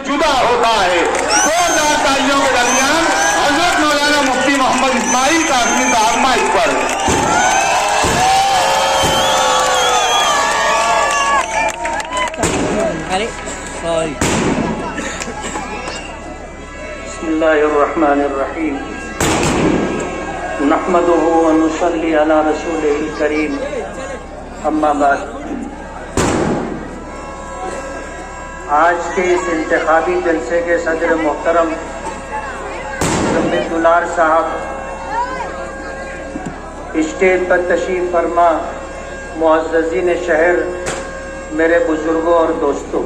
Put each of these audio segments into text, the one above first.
जुदा होता है। 2000 तालियों के दरमियान हजरत मौलाना मुफ्ती मोहम्मद इस्माइल कासमी साहब माइक पर। अरे सॉरी। बिस्मिल्लाहिर्रहमानिर्रहीम। नहमदुहु व नुसल्ली अला रसूलिहिल करीम। अम्मा बाद। आज के इस इंतखाबी जलसे के सदर मोहतरम दुलार साहब, स्टेज पर तशरीफ फरमा मुअज़्ज़ज़ीन शहर, मेरे बुजुर्गों और दोस्तों,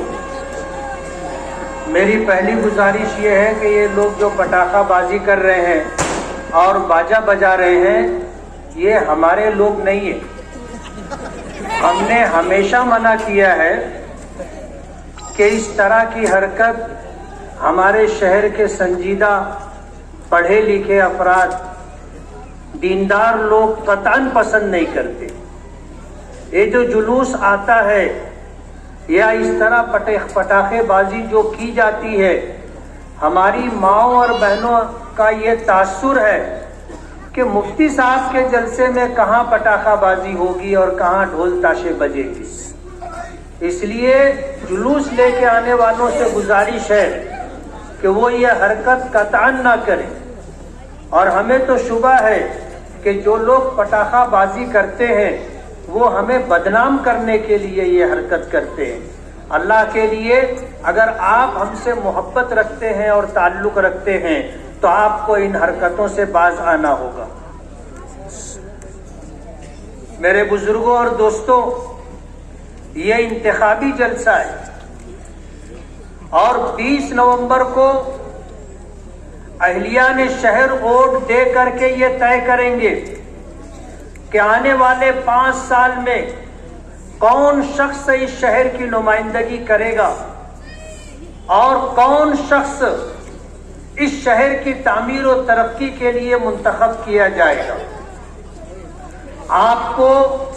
मेरी पहली गुजारिश ये है कि ये लोग जो पटाखा बाजी कर रहे हैं और बाजा बजा रहे हैं, ये हमारे लोग नहीं है। हमने हमेशा मना किया है कि इस तरह की हरकत हमारे शहर के संजीदा पढ़े लिखे अफराद, दीनदार लोग कतई पसंद नहीं करते। ये जो जुलूस आता है या इस तरह पटाखेबाजी जो की जाती है, हमारी माओं और बहनों का ये तासुर है कि मुफ्ती साहब के जलसे में कहाँ पटाखाबाजी होगी और कहाँ ढोल ताशे बजेगी। इसलिए जुलूस लेके आने वालों से गुजारिश है कि वो ये हरकत कतई ना करें। और हमें तो शुबा है कि जो लोग पटाखाबाजी करते हैं वो हमें बदनाम करने के लिए ये हरकत करते हैं। अल्लाह के लिए अगर आप हमसे मोहब्बत रखते हैं और ताल्लुक रखते हैं तो आपको इन हरकतों से बाज आना होगा। मेरे बुजुर्गों और दोस्तों, ये इंतखाबी जलसा है और 20 नवंबर को अहलियान शहर वोट दे करके ये तय करेंगे कि आने वाले 5 साल में कौन शख्स इस शहर की नुमाइंदगी करेगा और कौन शख्स इस शहर की तामीर और तरक्की के लिए मुंतखब किया जाएगा। आपको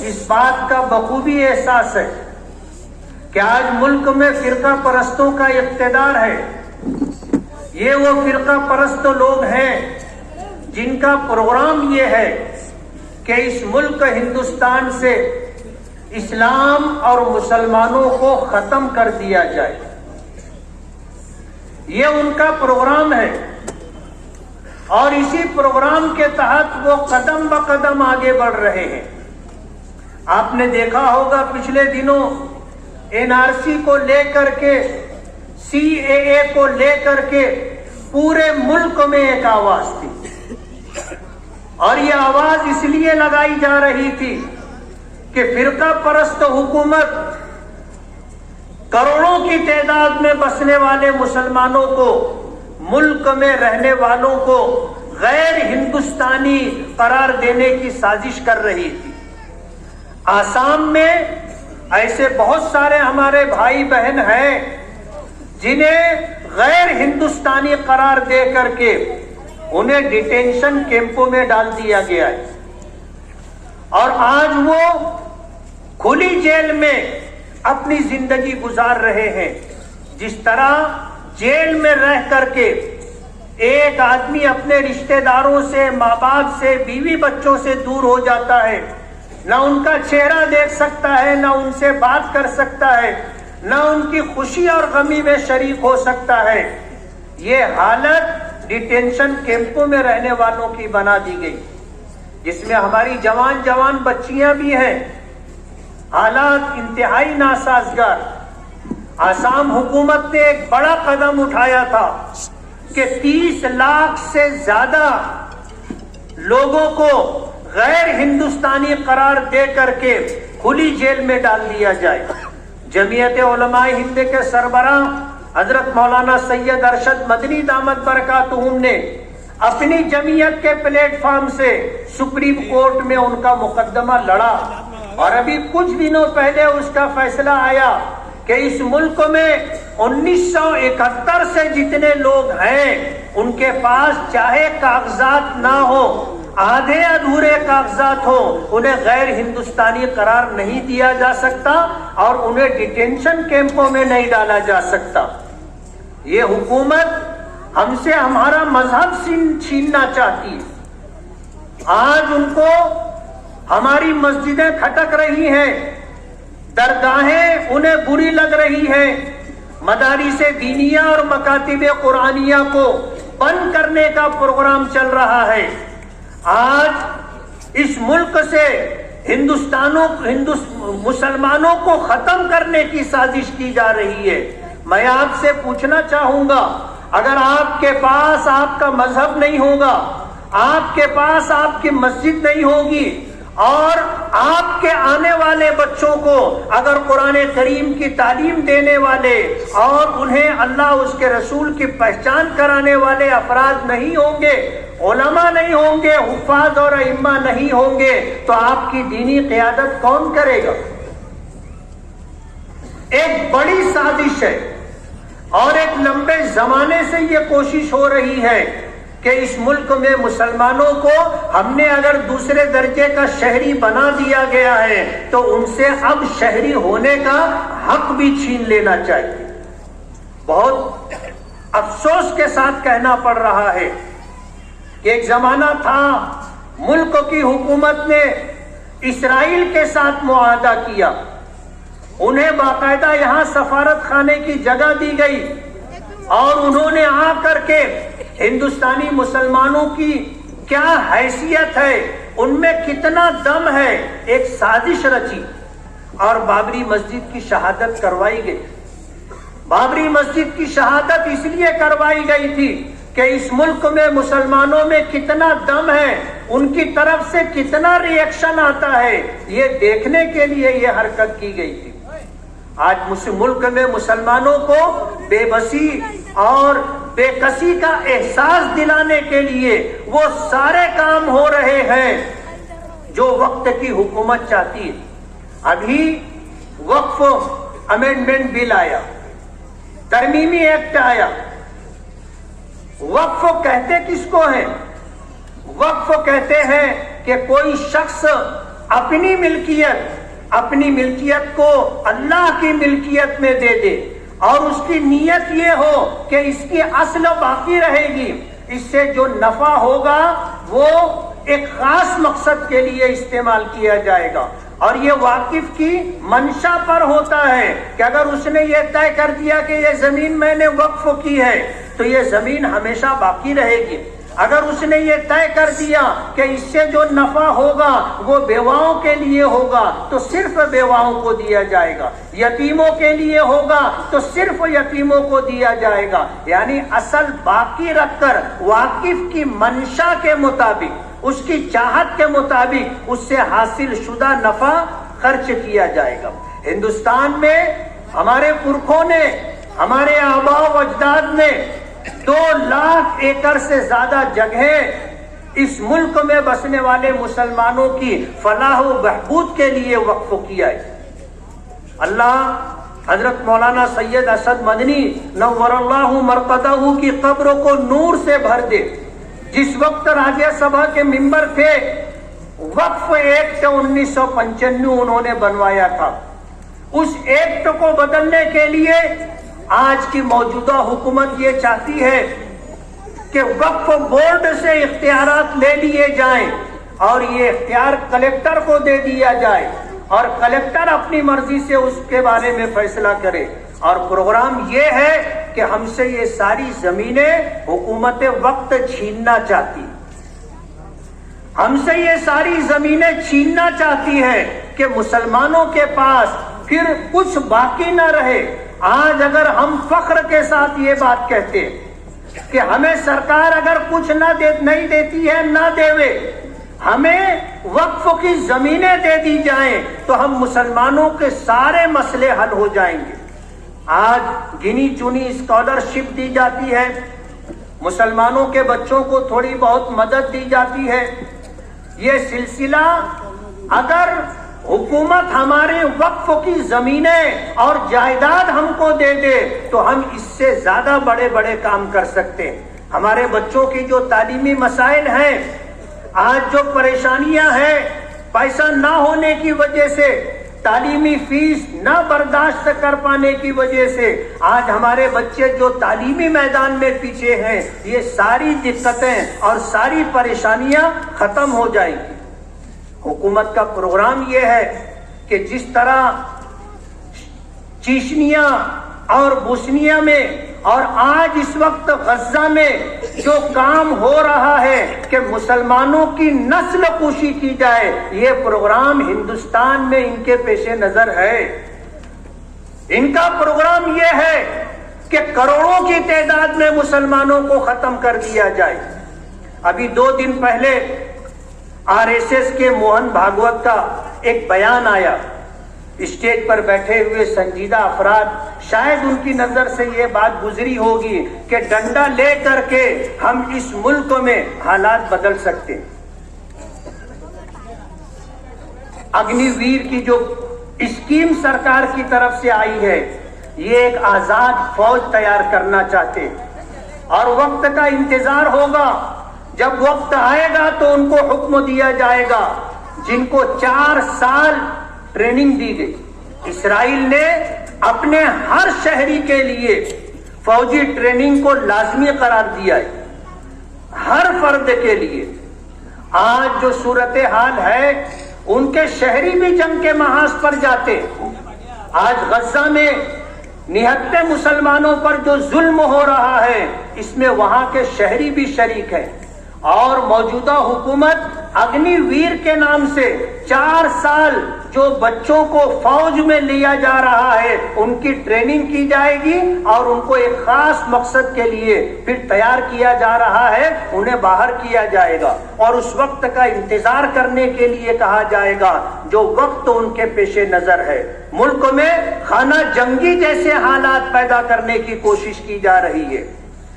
इस बात का बखूबी एहसास है कि आज मुल्क में फिरका परस्तों का इक़्तिदार है। ये वो फिरका परस्त लोग हैं जिनका प्रोग्राम ये है कि इस मुल्क हिंदुस्तान से इस्लाम और मुसलमानों को खत्म कर दिया जाए। ये उनका प्रोग्राम है और इसी प्रोग्राम के तहत वो कदम ब कदम आगे बढ़ रहे हैं। आपने देखा होगा पिछले दिनों एनआरसी को लेकर के, सीएए को लेकर के पूरे मुल्क में एक आवाज थी और ये आवाज इसलिए लगाई जा रही थी कि फिरका परस्त हुकूमत करोड़ों की तादाद में बसने वाले मुसलमानों को, मुल्क में रहने वालों को गैर हिंदुस्तानी करार देने की साजिश कर रही थी। आसाम में ऐसे बहुत सारे हमारे भाई बहन हैं जिन्हें गैर हिंदुस्तानी करार दे करके उन्हें डिटेंशन कैंपों में डाल दिया गया है और आज वो खुली जेल में अपनी जिंदगी गुजार रहे हैं। जिस तरह जेल में रह करके एक आदमी अपने रिश्तेदारों से, माँ बाप से, बीवी बच्चों से दूर हो जाता है, ना उनका चेहरा देख सकता है, ना उनसे बात कर सकता है, ना उनकी खुशी और गमी में शरीक हो सकता है। ये हालत डिटेंशन कैंपों में रहने वालों की बना दी गई, जिसमें हमारी जवान बच्चियां भी हैं। हालात इंतहाई नासाजगार। आसाम हुकूमत ने एक बड़ा कदम उठाया था कि 30 लाख से ज्यादा लोगों को गैर हिंदुस्तानी करार दे करके खुली जेल में डाल दिया जाए। जमीयत उलमाए हिंद के सरबराह हजरत मौलाना सैयद अरशद मदनी दामत बरकातुहुम ने अपनी जमीयत के प्लेटफॉर्म से सुप्रीम कोर्ट में उनका मुकदमा लड़ा और अभी कुछ दिनों पहले उसका फैसला आया कि इस मुल्क में 1971 से जितने लोग हैं उनके पास चाहे कागजात ना हो, आधे अधूरे कागजात हो, उन्हें गैर हिंदुस्तानी करार नहीं दिया जा सकता और उन्हें डिटेंशन कैंपों में नहीं डाला जा सकता। یہ حکومت ہم سے ہمارا مذہب چھیننا چاہتی ہے. آج ان کو ہماری مسجدیں کھٹک رہی ہیں, درگاہیں انہیں بری لگ رہی ہیں, مدارس دینیہ اور مکاتب قرآنیہ کو بند کرنے کا پروگرام چل رہا ہے. آج اس ملک سے مسلمانوں کو ختم کرنے کی سازش کی جا رہی ہے. میں آپ سے پوچھنا چاہوں گا, اگر آپ کے پاس آپ کا مذہب نہیں ہوگا, آپ کے پاس آپ کی مسجد نہیں ہوگی, اور آپ کے آنے والے بچوں کو اگر قرآن کریم کی تعلیم دینے والے اور انہیں اللہ اس کے رسول کی پہچان کرانے والے افراد نہیں ہوں گے, علماء نہیں ہوں گے, حفاظ اور ائمہ نہیں ہوں گے, تو آپ کی دینی قیادت کون کرے گا؟ ایک بڑی سازش ہے اور ایک لمبے زمانے سے یہ کوشش ہو رہی ہے کہ اس ملک میں مسلمانوں کو ہم نے اگر دوسرے درجے کا شہری بنا دیا گیا ہے تو ان سے اب شہری ہونے کا حق بھی چھین لینا چاہیے. بہت افسوس کے ساتھ کہنا پڑ رہا ہے کہ ایک زمانہ تھا ملک کی حکومت نے اسرائیل کے ساتھ معاہدہ کیا, انہیں باقاعدہ یہاں سفارت خانے کی جگہ دی گئی, اور انہوں نے آ کر کے ہندوستانی مسلمانوں کی کیا حیثیت ہے, ان میں کتنا دم ہے, ایک سازش رچی اور بابری مسجد کی شہادت کروائی گئی. بابری مسجد کی شہادت اس لیے کروائی گئی تھی کہ اس ملک میں مسلمانوں میں کتنا دم ہے, ان کی طرف سے کتنا ری ایکشن آتا ہے, یہ دیکھنے کے لیے یہ حرکت کی گئی تھی. آج ملک میں مسلمانوں کو بے بسی اور بے کسی کا احساس دلانے کے لیے وہ سارے کام ہو رہے ہیں جو وقت کی حکومت چاہتی ہے. ابھی وقف امینڈمنٹ بل آیا, ترمیمی ایکٹ آیا. وقف کہتے کس کو ہیں؟ وقف کہتے ہیں کہ کوئی شخص اپنی ملکیت کو اللہ کی ملکیت میں دے دے, اور اس کی نیت یہ ہو کہ اس کی اصل باقی رہے گی, اس سے جو نفع ہوگا وہ ایک خاص مقصد کے لیے استعمال کیا جائے گا. اور یہ واقف کی منشا پر ہوتا ہے کہ اگر اس نے یہ طے کر دیا کہ یہ زمین میں نے وقف کی ہے تو یہ زمین ہمیشہ باقی رہے گی. اگر اس نے یہ طے کر دیا کہ اس سے جو نفع ہوگا وہ بیواؤں کے لیے ہوگا تو صرف بیواؤں کو دیا جائے گا, یتیموں کے لیے ہوگا تو صرف یتیموں کو دیا جائے گا. یعنی اصل باقی رکھ کر واقف کی منشا کے مطابق, اس کی چاہت کے مطابق اس سے حاصل شدہ نفع خرچ کیا جائے گا. ہندوستان میں ہمارے پرکھوں نے, ہمارے آباء و اجداد نے 2 لاکھ ایکڑ سے زیادہ جگہ اس ملک میں بسنے والے مسلمانوں کی فلاح و بہبود کے لیے وقف کیا ہے. اللہ حضرت مولانا سید اسد مدنی نور اللہ مرقدہ کی قبر کو نور سے بھر دے. جس وقت راجیہ سبھا کے ممبر تھے, وقف ایکٹ 1995 انہوں نے بنوایا تھا. اس ایکٹ کو بدلنے کے لیے آج کی موجودہ حکومت یہ چاہتی ہے کہ وقف بورڈ سے اختیارات لے لیے جائیں اور یہ اختیار کلیکٹر کو دے دیا جائے, اور کلیکٹر اپنی مرضی سے اس کے بارے میں فیصلہ کرے. اور پروگرام یہ ہے کہ ہم سے یہ ساری زمینیں حکومت وقت چھیننا چاہتی, ہم سے یہ ساری زمینیں چھیننا چاہتی ہے کہ مسلمانوں کے پاس پھر کچھ باقی نہ رہے. آج اگر ہم فخر کے ساتھ یہ بات کہتے کہ ہمیں سرکار اگر کچھ نہیں دیتی ہے نہ دیوے, ہمیں وقف کی زمینیں دے دی جائیں تو ہم مسلمانوں کے سارے مسئلے حل ہو جائیں گے. آج گنی چنی اسکالرشپ دی جاتی ہے, مسلمانوں کے بچوں کو تھوڑی بہت مدد دی جاتی ہے. یہ سلسلہ اگر حکومت ہمارے وقف کی زمینیں اور جائیداد ہم کو دے دے تو ہم اس سے زیادہ بڑے بڑے کام کر سکتے ہیں. ہمارے بچوں کی جو تعلیمی مسائل ہیں, آج جو پریشانیاں ہیں پیسہ نہ ہونے کی وجہ سے, تعلیمی فیس نہ برداشت کر پانے کی وجہ سے آج ہمارے بچے جو تعلیمی میدان میں پیچھے ہیں، یہ ساری دقتیں اور ساری پریشانیاں ختم ہو جائیں گی۔ حکومت کا پروگرام یہ ہے کہ جس طرح چیچنیا اور بوسنیا میں اور آج اس وقت غزہ میں جو کام ہو رہا ہے کہ مسلمانوں کی نسل کشی کی جائے، یہ پروگرام ہندوستان میں ان کے پیش نظر ہے۔ ان کا پروگرام یہ ہے کہ کروڑوں کی تعداد میں مسلمانوں کو ختم کر دیا جائے۔ ابھی 2 دن پہلے RSS کے موہن بھاگوت کا ایک بیان آیا، اسٹیج پر بیٹھے ہوئے سنجیدہ افراد، شاید ان کی نظر سے یہ بات گزری ہوگی کہ ڈنڈا لے کر کے ہم اس ملک میں حالات بدل سکتے ہیں۔ اگنی ویر کی جو اسکیم سرکار کی طرف سے آئی ہے، یہ ایک آزاد فوج تیار کرنا چاہتے ہیں، اور وقت کا انتظار ہوگا۔ جب وقت آئے گا تو ان کو حکم دیا جائے گا، جن کو 4 سال ٹریننگ دی گئی۔ اسرائیل نے اپنے ہر شہری کے لیے فوجی ٹریننگ کو لازمی قرار دیا ہے، ہر فرد کے لیے۔ آج جو صورتحال ہے، ان کے شہری بھی جنگ کے محاذ پر جاتے۔ آج غزہ میں نہتے مسلمانوں پر جو ظلم ہو رہا ہے، اس میں وہاں کے شہری بھی شریک ہیں، اور موجودہ حکومت اگنی ویر کے نام سے 4 سال جو بچوں کو فوج میں لیا جا رہا ہے، ان کی ٹریننگ کی جائے گی، اور ان کو ایک خاص مقصد کے لیے پھر تیار کیا جا رہا ہے، انہیں باہر کیا جائے گا، اور اس وقت کا انتظار کرنے کے لیے کہا جائے گا جو وقت ان کے پیش نظر ہے۔ ملک میں خانہ جنگی جیسے حالات پیدا کرنے کی کوشش کی جا رہی ہے۔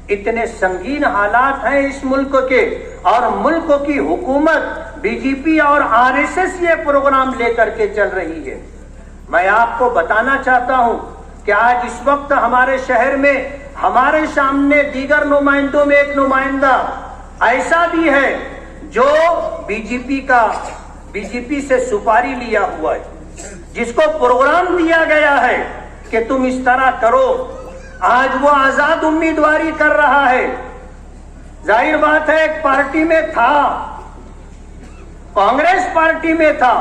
اتنے سنگین حالات ہیں اس ملک کے، اور ملک کی حکومت BJP اور RSS یہ پروگرام لے کر کے چل رہی ہے۔ میں آپ کو بتانا چاہتا ہوں کہ آج اس وقت ہمارے شہر میں ہمارے سامنے دیگر نمائندوں میں ایک نمائندہ ایسا بھی ہے جو BJP سے سپاری لیا ہوا ہے، جس کو پروگرام دیا گیا ہے کہ تم اس طرح کرو۔ آج وہ آزاد امیدواری کر رہا ہے۔ ظاہر بات ہے، ایک پارٹی میں تھا، کانگریس پارٹی میں تھا،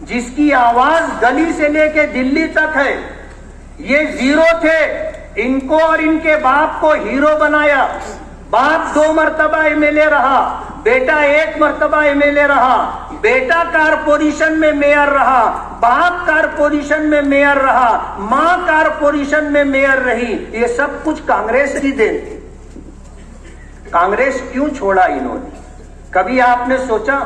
جس کی آواز گلی سے لے کے دلی تک ہے۔ یہ زیرو تھے، ان کو اور ان کے باپ کو ہیرو بنایا۔ باپ 2 مرتبہ MLA رہا، بیٹا 1 مرتبہ MLA رہا، بیٹا کارپوریشن میں میئر رہا، باپ کارپوریشن میں میئر رہا، ماں کارپوریشن میں میئر رہی۔ یہ سب کچھ کانگریس کی دین تھی۔ کانگریس کیوں چھوڑا انہوں نے؟ کبھی آپ نے سوچا؟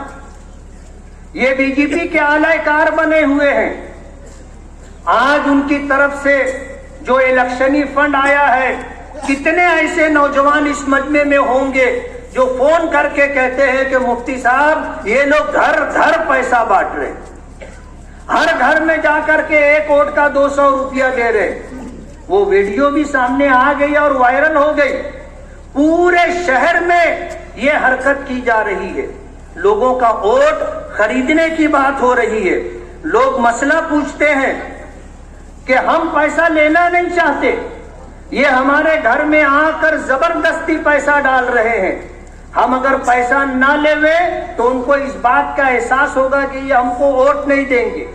یہ BJP کے اعلی کار بنے ہوئے ہیں۔ آج ان کی طرف سے جو الیکشنی فنڈ آیا ہے، کتنے ایسے نوجوان اس مجمع میں ہوں گے جو فون کر کے کہتے ہیں کہ مفتی صاحب یہ لوگ گھر گھر پیسہ بانٹ رہے، ہر گھر میں جا کر کے 1 ووٹ کا 200 روپیہ دے رہے۔ وہ ویڈیو بھی سامنے آ گئی اور وائرل ہو گئی۔ پورے شہر میں یہ حرکت کی جا رہی ہے، لوگوں کا ووٹ خریدنے کی بات ہو رہی ہے۔ لوگ مسئلہ پوچھتے ہیں کہ ہم پیسہ لینا نہیں چاہتے، یہ ہمارے گھر میں آ کر زبردستی پیسہ ڈال رہے ہیں۔ ہم اگر پیسہ نہ لے تو ان کو اس بات کا احساس ہوگا کہ یہ ہم کو ووٹ نہیں دیں گے،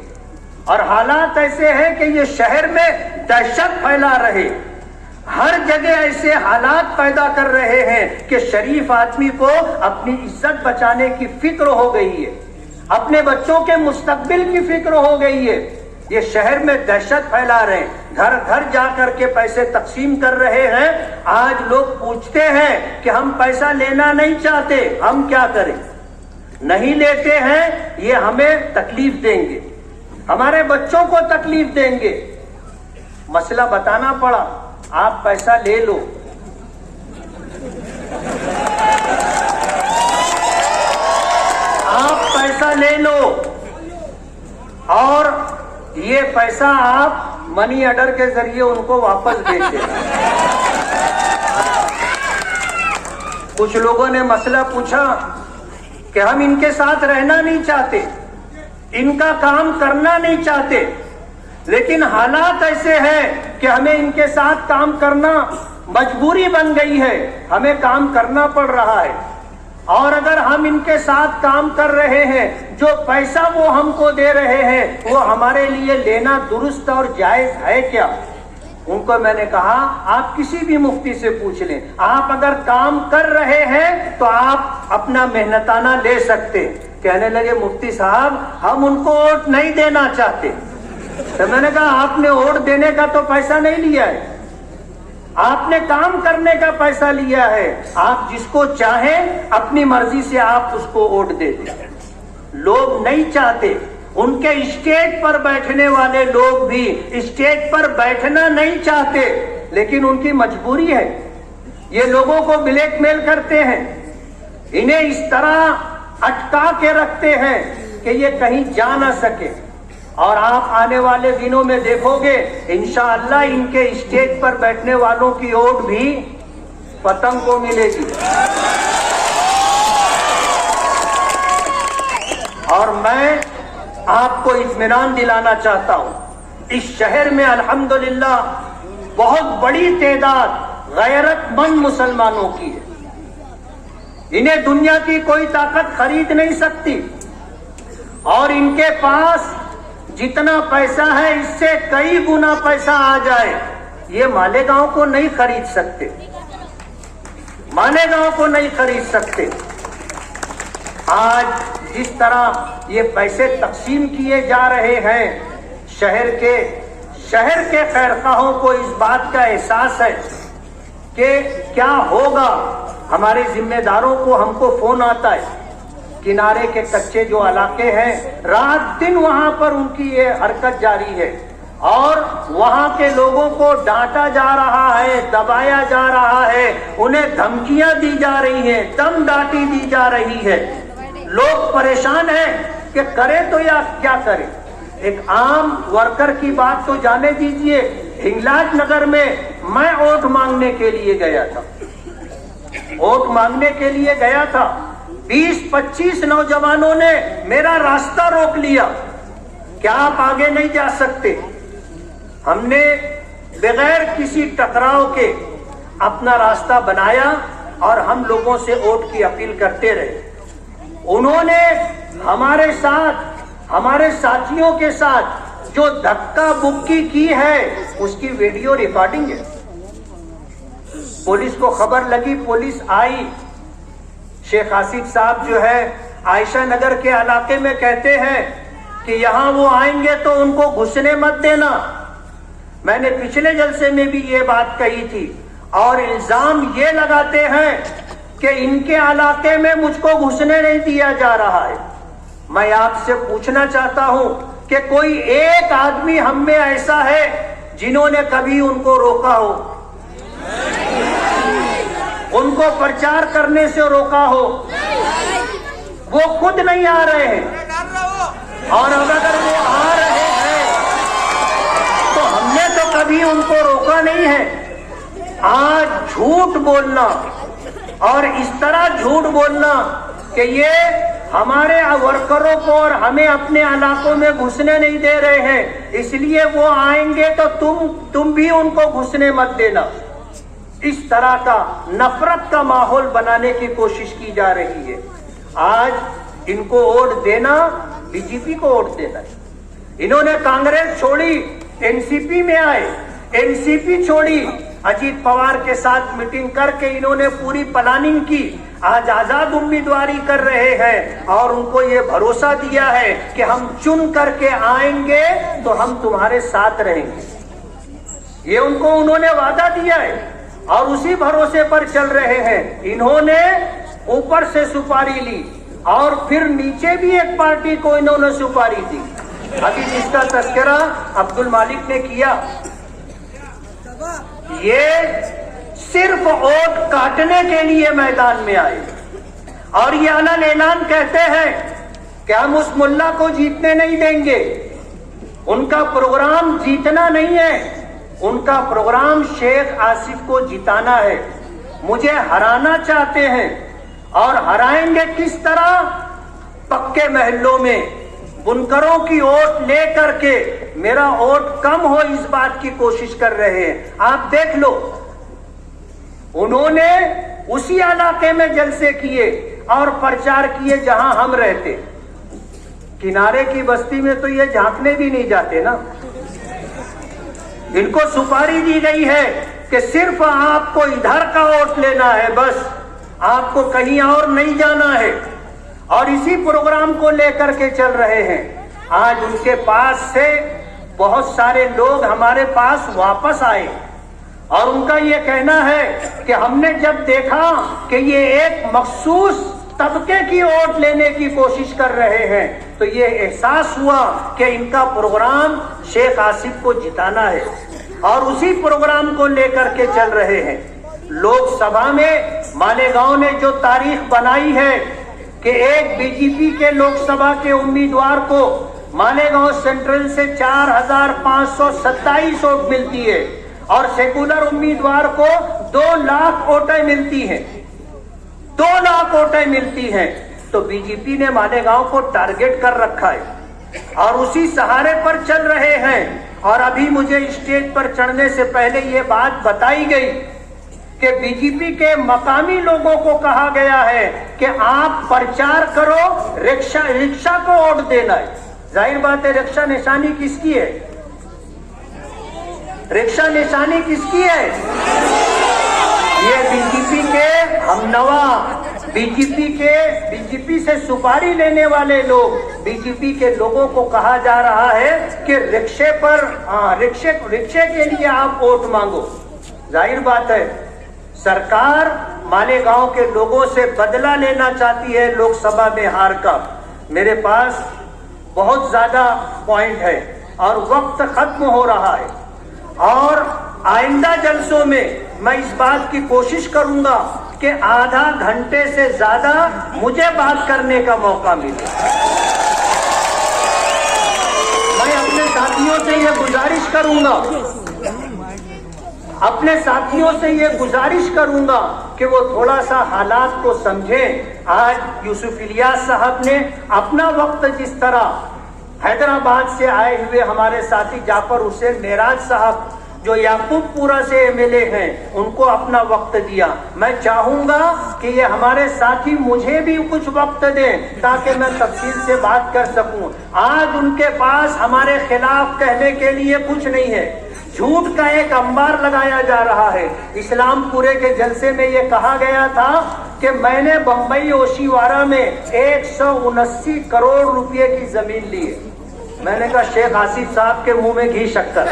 اور حالات ایسے ہیں کہ یہ شہر میں دہشت پھیلا رہے، ہر جگہ ایسے حالات پیدا کر رہے ہیں کہ شریف آدمی کو اپنی عزت بچانے کی فکر ہو گئی ہے، اپنے بچوں کے مستقبل کی فکر ہو گئی ہے۔ یہ شہر میں دہشت پھیلا رہے ہیں، گھر گھر جا کر کے پیسے تقسیم کر رہے ہیں۔ آج لوگ پوچھتے ہیں کہ ہم پیسہ لینا نہیں چاہتے، ہم کیا کریں؟ نہیں لیتے ہیں، یہ ہمیں تکلیف دیں گے، ہمارے بچوں کو تکلیف دیں گے۔ مسئلہ بتانا پڑا، آپ پیسہ لے لو۔ آپ پیسہ لے لو، اور یہ پیسہ آپ منی آرڈر کے ذریعے ان کو واپس بھیج دیں۔ کچھ لوگوں نے مسئلہ پوچھا کہ ہم ان کے ساتھ رہنا نہیں چاہتے، इनका काम करना नहीं चाहते, लेकिन हालात ऐसे हैं कि हमें इनके साथ काम करना मजबूरी बन गई है, हमें काम करना पड़ रहा है। और अगर हम इनके साथ काम कर रहे हैं, जो पैसा वो हमको दे रहे हैं वो हमारे लिए लेना दुरुस्त और जायज है क्या? उनको मैंने कहा आप किसी भी मुफ्ती से पूछ लें, आप अगर काम कर रहे हैं तो आप अपना मेहनताना ले सकते। कहने लगे मुफ्ती साहब हम उनको वोट नहीं देना चाहते। तो मैंने कहा आपने वोट देने का तो पैसा नहीं लिया है, आपने काम करने का पैसा लिया है। आप जिसको चाहें अपनी मर्जी से आप उसको वोट दे दें। लोग नहीं चाहते, उनके स्टेज पर बैठने वाले लोग भी स्टेज पर बैठना नहीं चाहते, लेकिन उनकी मजबूरी है। ये लोगों को ब्लैकमेल करते हैं, इन्हें इस तरह अटका के रखते हैं कि ये कहीं जा ना सके। और आप आने वाले दिनों में देखोगे इंशाअल्लाह इनके स्टेज पर बैठने वालों की वोट भी पतंग को मिलेगी। और मैं आपको इत्मीनान दिलाना चाहता हूं, इस शहर में अल्हम्दुलिल्लाह बहुत बड़ी तादाद गैरतमंद मुसलमानों की है। इन्हें दुनिया की कोई ताकत खरीद नहीं सकती, और इनके पास जितना पैसा है इससे कई गुना पैसा आ जाए, ये मालेगांव को नहीं खरीद सकते, मालेगांव को नहीं खरीद सकते। आज जिस तरह ये पैसे तकसीम किए जा रहे हैं, शहर के खैरखाहों को इस बात का एहसास है कि क्या होगा। हमारे जिम्मेदारों को हमको फोन आता है, किनारे के कच्चे जो इलाके हैं रात दिन वहां पर उनकी ये हरकत जारी है, और वहां के लोगों को डांटा जा रहा है, दबाया जा रहा है, उन्हें धमकियां दी जा रही हैं, दम डांटी दी जा रही है। लोग परेशान हैं कि करें तो या क्या करें। एक आम वर्कर की बात तो जाने दीजिए, हिंगलाज नगर में मैं वोट मांगने के लिए गया था, वोट मांगने के लिए गया था। 20-25 नौजवानों ने मेरा रास्ता रोक लिया, क्या आप आगे नहीं जा सकते? हमने बगैर किसी टकराव के अपना रास्ता बनाया और हम लोगों से वोट की अपील करते रहे। उन्होंने हमारे साथ, हमारे साथियों के साथ जो धक्का मुक्की की है उसकी वीडियो रिकॉर्डिंग है। पुलिस को खबर लगी, पुलिस आई। शेख आसिफ साहब जो है आयशा नगर के इलाके में कहते हैं कि यहां वो आएंगे तो उनको घुसने मत देना। मैंने पिछले जलसे में भी ये बात कही थी, और इल्जाम ये लगाते हैं कि इनके इलाके में मुझको घुसने नहीं दिया जा रहा है। मैं आपसे पूछना चाहता हूं कि कोई एक आदमी हम में ऐसा है जिन्होंने कभी उनको रोका हो, उनको प्रचार करने से रोका हो? वो खुद नहीं आ रहे हैं, और अगर वो आ रहे हैं तो हमने तो कभी उनको रोका नहीं है। आज झूठ बोलना और इस तरह झूठ बोलना कि ये हमारे वर्करों को और हमें अपने इलाकों में घुसने नहीं दे रहे हैं, इसलिए वो आएंगे तो तुम भी उनको घुसने मत देना, इस तरह का नफरत का माहौल बनाने की कोशिश की जा रही है। आज इनको वोट देना बीजेपी को वोट देना है। इन्होंने कांग्रेस छोड़ी, एनसीपी में आए, एनसीपी छोड़ी, अजीत पवार के साथ मीटिंग करके इन्होंने पूरी प्लानिंग की। आज आजाद उम्मीदवारी कर रहे हैं और उनको ये भरोसा दिया है कि हम चुन करके आएंगे तो हम तुम्हारे साथ रहेंगे। ये उनको उन्होंने वादा दिया है और उसी भरोसे पर चल रहे हैं। इन्होंने ऊपर से सुपारी ली और फिर नीचे भी एक पार्टी को इन्होंने सुपारी दी। अभी जिसका तस्करा अब्दुल मालिक ने किया, ये सिर्फ वोट काटने के लिए मैदान में आए और ये अलग ऐलान कहते हैं कि हम उस मुल्ला को जीतने नहीं देंगे। उनका प्रोग्राम जीतना नहीं है, उनका प्रोग्राम शेख आसिफ को जिताना है। मुझे हराना चाहते हैं और हराएंगे किस तरह? पक्के महलों में बुनकरों की वोट ले करके मेरा वोट कम हो इस बात की कोशिश कर रहे हैं। आप देख लो, उन्होंने उसी इलाके में जलसे किए और प्रचार किए जहां हम रहते। किनारे की बस्ती में तो ये झांकने भी नहीं जाते ना। इनको सुपारी दी गई है कि सिर्फ आपको इधर का वोट लेना है, बस आपको कहीं और नहीं जाना है, और इसी प्रोग्राम को लेकर के चल रहे हैं। आज उनके पास से बहुत सारे लोग हमारे पास वापस आए और उनका ये कहना है कि हमने जब देखा कि ये एक मखसूस तबके की वोट लेने की कोशिश कर रहे हैं तो ये एहसास हुआ कि इनका प्रोग्राम शेख आसिफ को जिताना है, और उसी प्रोग्राम को लेकर के चल रहे हैं। लोकसभा में मालेगांव ने जो तारीख बनाई है कि एक बीजेपी के लोकसभा के उम्मीदवार को मालेगांव सेंट्रल से 4,527 वोट मिलती है और सेकुलर उम्मीदवार को 2 लाख वोटें मिलती हैं, 2 लाख वोटें मिलती हैं। तो बीजेपी ने मालेगांव को टारगेट कर रखा है और उसी सहारे पर चल रहे हैं। और अभी मुझे स्टेज पर चढ़ने से पहले ये बात बताई गई कि बीजेपी के मकामी लोगों को कहा गया है कि आप प्रचार करो, रिक्शा को वोट देना है। जाहिर बात है, रिक्शा निशानी किसकी है? रिक्शा निशानी किसकी है? ये बीजेपी के हमनवा, बीजेपी से सुपारी लेने वाले लोग, बीजेपी के लोगों को कहा जा रहा है कि रिक्शे के लिए आप वोट मांगो। जाहिर बात है, सरकार मालेगांव के लोगों से बदला लेना चाहती है लोकसभा में हार का। मेरे पास बहुत ज्यादा पॉइंट है और वक्त खत्म हो रहा है, और आइंदा जलसों में मैं इस बात की कोशिश करूंगा कि आधा घंटे से ज्यादा मुझे बात करने का मौका मिले। मैं अपने साथियों से ये गुजारिश करूंगा कि वो थोड़ा सा हालात को समझें। आज यूसुफ इलियास साहब ने अपना वक्त, जिस तरह हैदराबाद से आए हुए हमारे साथी जाफर हुसैन मेराज साहब जो याकूबपुरा से एमएलए हैं, उनको अपना वक्त दिया। मैं चाहूंगा कि ये हमारे साथी मुझे भी कुछ वक्त दें ताकि मैं तफसील से बात कर सकूं। आज उनके पास हमारे खिलाफ कहने के लिए कुछ नहीं है। झूठ का एक अंबार लगाया जा रहा है। इस्लामपुरे के जलसे में ये कहा गया था कि मैंने बम्बई ओशिवारा में 179 करोड़ रुपए की जमीन ली है। मैंने कहा शेख आसिफ साहब के मुंह में घी शक्कर।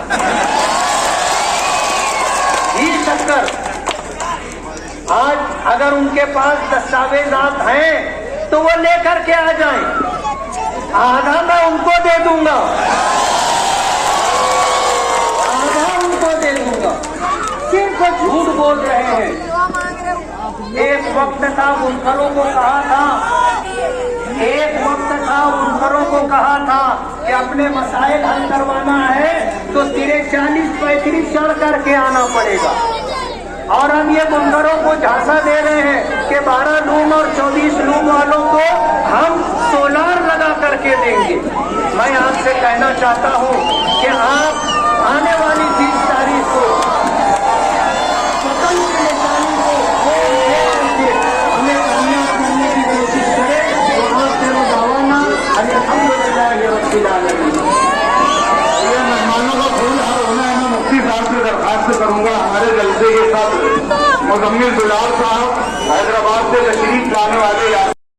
आज अगर उनके पास दस्तावेजात हैं तो वो लेकर के आ जाएं, आधा मैं उनको दे दूंगा, आधा उनको दे दूंगा। सिर्फ झूठ बोल रहे हैं। एक वक्त था बुनकरों को कहा था, कि अपने मसाइल हल करवाना है तो तेरे 40 पैतरी चढ़ करके आना पड़ेगा। और हम ये बुनकरों को झांसा दे रहे हैं कि 12 लूम और 24 लूम वालों को हम सोलार लगा करके देंगे। मैं आपसे कहना चाहता हूँ कि आप आने वाली 20 तारीख को पतंग के निशानी को हमें कामयाब करने की कोशिश करें। तो आपसे रवाना अल्हम्दुलिल्लाह रब्बिल आलमीन। ये मेहमानों का फूल हार होना है। मैं मुफ्ती साहब से दरखास्त करूंगा, हमारे जलसे के साथ मुजम्मिल बिलाल साहब हैदराबाद से तशरीफ लाने वाले